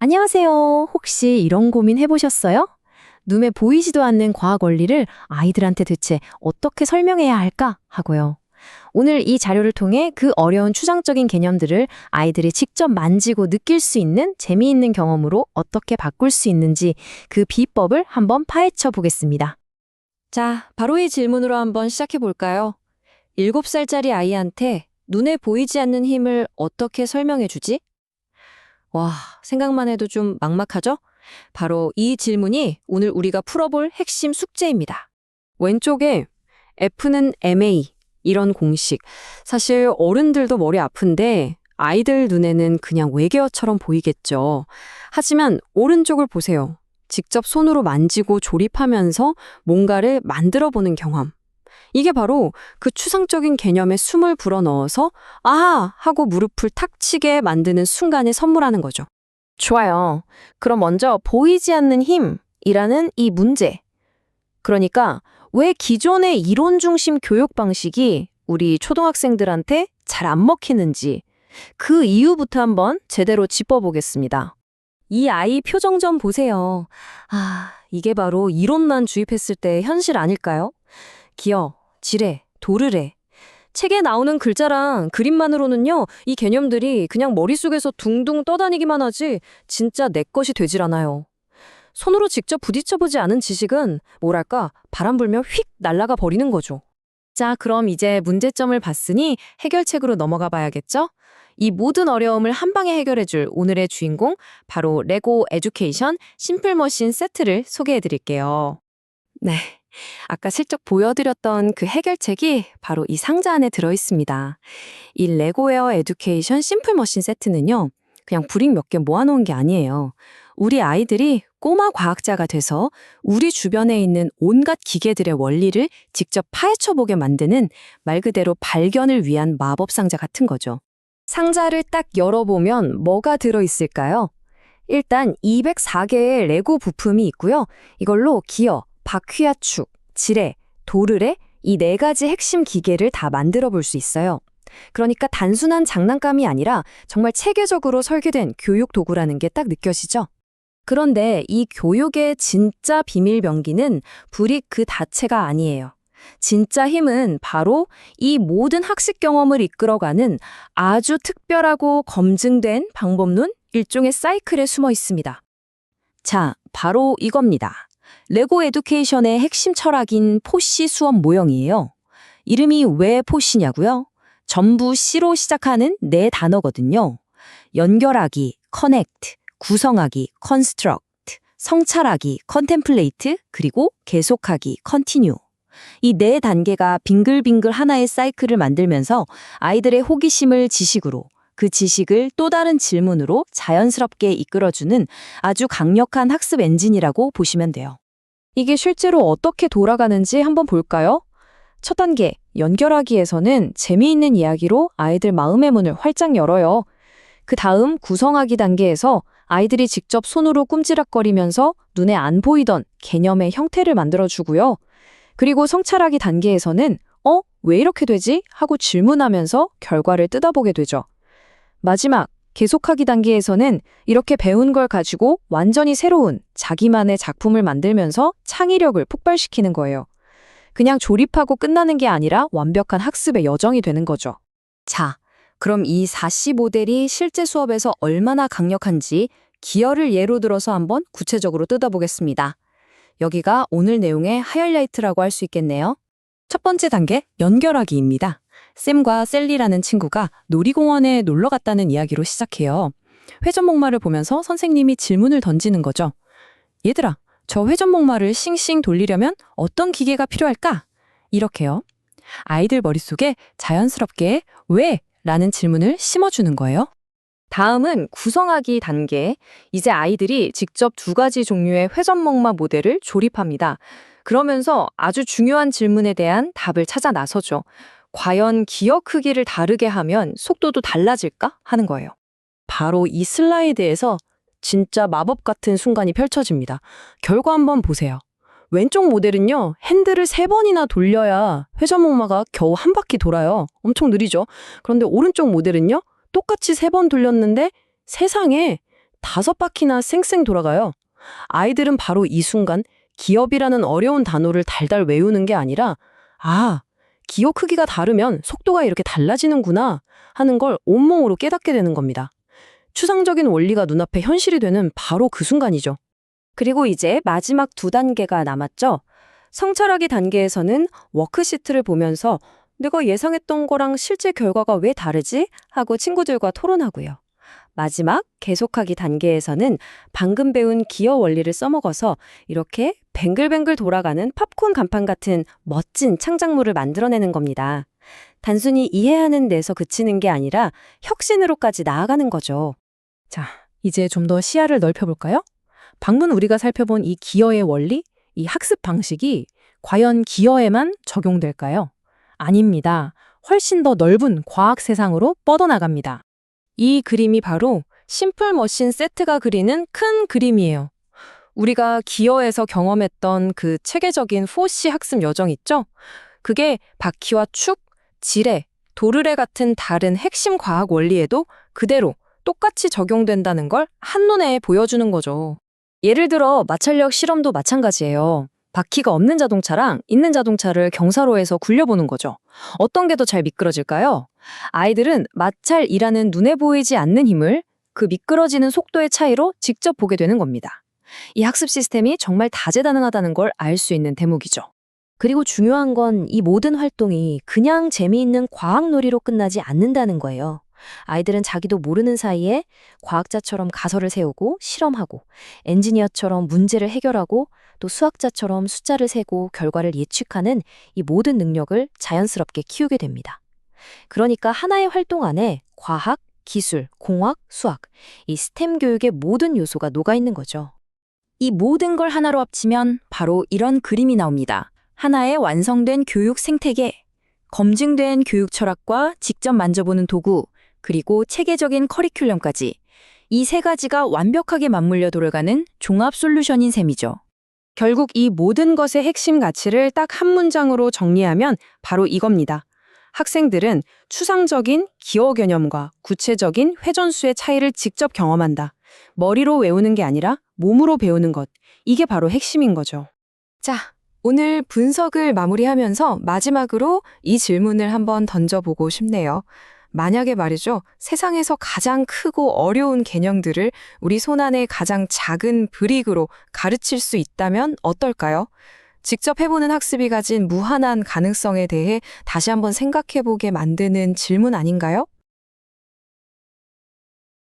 안녕하세요. 혹시 이런 고민 해보셨어요? 눈에 보이지도 않는 과학 원리를 아이들한테 대체 어떻게 설명해야 할까 하고요. 오늘 이 자료를 통해 그 어려운 추상적인 개념들을 아이들이 직접 만지고 느낄 수 있는 재미있는 경험으로 어떻게 바꿀 수 있는지 그 비법을 한번 파헤쳐 보겠습니다. 자, 바로 이 질문으로 한번 시작해 볼까요? 7살짜리 아이한테 눈에 보이지 않는 힘을 어떻게 설명해 주지? 와, 생각만 해도 좀 막막하죠? 바로 이 질문이 오늘 우리가 풀어볼 핵심 숙제입니다. 왼쪽에 F는 ma 이런 공식. 사실 어른들도 머리 아픈데 아이들 눈에는 그냥 외계어처럼 보이겠죠. 하지만 오른쪽을 보세요. 직접 손으로 만지고 조립하면서 뭔가를 만들어 보는 경험. 이게 바로 그 추상적인 개념에 숨을 불어넣어서 아하! 하고 무릎을 탁 치게 만드는 순간에 선물하는 거죠. 좋아요. 그럼 먼저 보이지 않는 힘이라는 이 문제. 그러니까 왜 기존의 이론 중심 교육 방식이 우리 초등학생들한테 잘 안 먹히는지 그 이유부터 한번 제대로 짚어보겠습니다. 이 아이 표정 좀 보세요. 아, 이게 바로 이론만 주입했을 때 현실 아닐까요? 기어, 지레, 도르래. 책에 나오는 글자랑 그림만으로는요, 이 개념들이 그냥 머릿속에서 둥둥 떠다니기만 하지 진짜 내 것이 되질 않아요. 손으로 직접 부딪혀보지 않은 지식은 뭐랄까 바람 불며 휙 날아가 버리는 거죠. 자, 그럼 이제 문제점을 봤으니 해결책으로 넘어가 봐야겠죠? 이 모든 어려움을 한 방에 해결해줄 오늘의 주인공, 바로 레고 에듀케이션 심플머신 세트를 소개해드릴게요. 네. 아까 슬쩍 보여드렸던 그 해결책이 바로 이 상자 안에 들어있습니다. 이 레고웨어 에듀케이션 심플머신 세트는요, 그냥 브릭 몇 개 모아놓은 게 아니에요. 우리 아이들이 꼬마 과학자가 돼서 우리 주변에 있는 온갖 기계들의 원리를 직접 파헤쳐보게 만드는 말 그대로 발견을 위한 마법 상자 같은 거죠. 상자를 딱 열어보면 뭐가 들어있을까요? 일단 204개의 레고 부품이 있고요. 이걸로 기어, 바퀴야축, 지레, 도르래 이 4가지 핵심 기계를 다 만들어 볼 수 있어요. 그러니까 단순한 장난감이 아니라 정말 체계적으로 설계된 교육 도구라는 게 딱 느껴지죠? 그런데 이 교육의 진짜 비밀 병기는 브릭 그 자체가 아니에요. 진짜 힘은 바로 이 모든 학습 경험을 이끌어가는 아주 특별하고 검증된 방법론, 일종의 사이클에 숨어 있습니다. 자, 바로 이겁니다. 레고 에듀케이션의 핵심 철학인 포시 수업 모형이에요. 이름이 왜 포시냐고요? 전부 C로 시작하는 4단어거든요. 연결하기, connect, 구성하기, construct, 성찰하기, contemplate, 그리고 계속하기, continue. 이 4단계가 빙글빙글 하나의 사이클을 만들면서 아이들의 호기심을 지식으로, 그 지식을 또 다른 질문으로 자연스럽게 이끌어주는 아주 강력한 학습 엔진이라고 보시면 돼요. 이게 실제로 어떻게 돌아가는지 한번 볼까요? 첫 단계, 연결하기에서는 재미있는 이야기로 아이들 마음의 문을 활짝 열어요. 그 다음 구성하기 단계에서 아이들이 직접 손으로 꿈지락거리면서 눈에 안 보이던 개념의 형태를 만들어주고요. 그리고 성찰하기 단계에서는 왜 이렇게 되지? 하고 질문하면서 결과를 뜯어보게 되죠. 마지막, 계속하기 단계에서는 이렇게 배운 걸 가지고 완전히 새로운 자기만의 작품을 만들면서 창의력을 폭발시키는 거예요. 그냥 조립하고 끝나는 게 아니라 완벽한 학습의 여정이 되는 거죠. 자, 그럼 이 4C 모델이 실제 수업에서 얼마나 강력한지 기어를 예로 들어서 한번 구체적으로 뜯어보겠습니다. 여기가 오늘 내용의 하이라이트라고 할 수 있겠네요. 첫 번째 단계, 연결하기입니다. 샘과 셀리라는 친구가 놀이공원에 놀러 갔다는 이야기로 시작해요. 회전목마를 보면서 선생님이 질문을 던지는 거죠. 얘들아, 저 회전목마를 싱싱 돌리려면 어떤 기계가 필요할까? 이렇게요. 아이들 머릿속에 자연스럽게 왜? 라는 질문을 심어주는 거예요. 다음은 구성하기 단계. 이제 아이들이 직접 2가지 종류의 회전목마 모델을 조립합니다. 그러면서 아주 중요한 질문에 대한 답을 찾아 나서죠. 과연 기어 크기를 다르게 하면 속도도 달라질까? 하는 거예요. 바로 이 슬라이드에서 진짜 마법 같은 순간이 펼쳐집니다. 결과 한번 보세요. 왼쪽 모델은요, 핸들을 3번이나 돌려야 회전목마가 겨우 한 바퀴 돌아요. 엄청 느리죠? 그런데 오른쪽 모델은요, 똑같이 3번 돌렸는데 세상에 5바퀴나 쌩쌩 돌아가요. 아이들은 바로 이 순간 기업이라는 어려운 단어를 달달 외우는 게 아니라 아, 기호 크기가 다르면 속도가 이렇게 달라지는구나 하는 걸 온몸으로 깨닫게 되는 겁니다. 추상적인 원리가 눈앞에 현실이 되는 바로 그 순간이죠. 그리고 이제 마지막 2단계가 남았죠. 성찰하기 단계에서는 워크시트를 보면서 내가 예상했던 거랑 실제 결과가 왜 다르지? 하고 친구들과 토론하고요. 마지막 계속하기 단계에서는 방금 배운 기어 원리를 써먹어서 이렇게 뱅글뱅글 돌아가는 팝콘 간판 같은 멋진 창작물을 만들어내는 겁니다. 단순히 이해하는 데서 그치는 게 아니라 혁신으로까지 나아가는 거죠. 자, 이제 좀 더 시야를 넓혀볼까요? 방금 우리가 살펴본 이 기어의 원리, 이 학습 방식이 과연 기어에만 적용될까요? 아닙니다. 훨씬 더 넓은 과학 세상으로 뻗어나갑니다. 이 그림이 바로 심플 머신 세트가 그리는 큰 그림이에요. 우리가 기어에서 경험했던 그 체계적인 4C 학습 여정 있죠? 그게 바퀴와 축, 지뢰, 도르래 같은 다른 핵심 과학 원리에도 그대로 똑같이 적용된다는 걸 한눈에 보여주는 거죠. 예를 들어 마찰력 실험도 마찬가지예요. 바퀴가 없는 자동차랑 있는 자동차를 경사로에서 굴려보는 거죠. 어떤 게 더 잘 미끄러질까요? 아이들은 마찰이라는 눈에 보이지 않는 힘을 그 미끄러지는 속도의 차이로 직접 보게 되는 겁니다. 이 학습 시스템이 정말 다재다능하다는 걸 알 수 있는 대목이죠. 그리고 중요한 건 이 모든 활동이 그냥 재미있는 과학놀이로 끝나지 않는다는 거예요. 아이들은 자기도 모르는 사이에 과학자처럼 가설을 세우고 실험하고 엔지니어처럼 문제를 해결하고 또 수학자처럼 숫자를 세고 결과를 예측하는 이 모든 능력을 자연스럽게 키우게 됩니다. 그러니까 하나의 활동 안에 과학, 기술, 공학, 수학, 이 스템 교육의 모든 요소가 녹아있는 거죠. 이 모든 걸 하나로 합치면 바로 이런 그림이 나옵니다. 하나의 완성된 교육 생태계, 검증된 교육 철학과 직접 만져보는 도구, 그리고 체계적인 커리큘럼까지 이 3가지가 완벽하게 맞물려 돌아가는 종합 솔루션인 셈이죠. 결국 이 모든 것의 핵심 가치를 딱 한 문장으로 정리하면 바로 이겁니다. 학생들은 추상적인 기호 개념과 구체적인 회전수의 차이를 직접 경험한다. 머리로 외우는 게 아니라 몸으로 배우는 것. 이게 바로 핵심인 거죠. 자, 오늘 분석을 마무리하면서 마지막으로 이 질문을 한번 던져보고 싶네요. 만약에 말이죠, 세상에서 가장 크고 어려운 개념들을 우리 손안의 가장 작은 브릭으로 가르칠 수 있다면 어떨까요? 직접 해보는 학습이 가진 무한한 가능성에 대해 다시 한번 생각해보게 만드는 질문 아닌가요?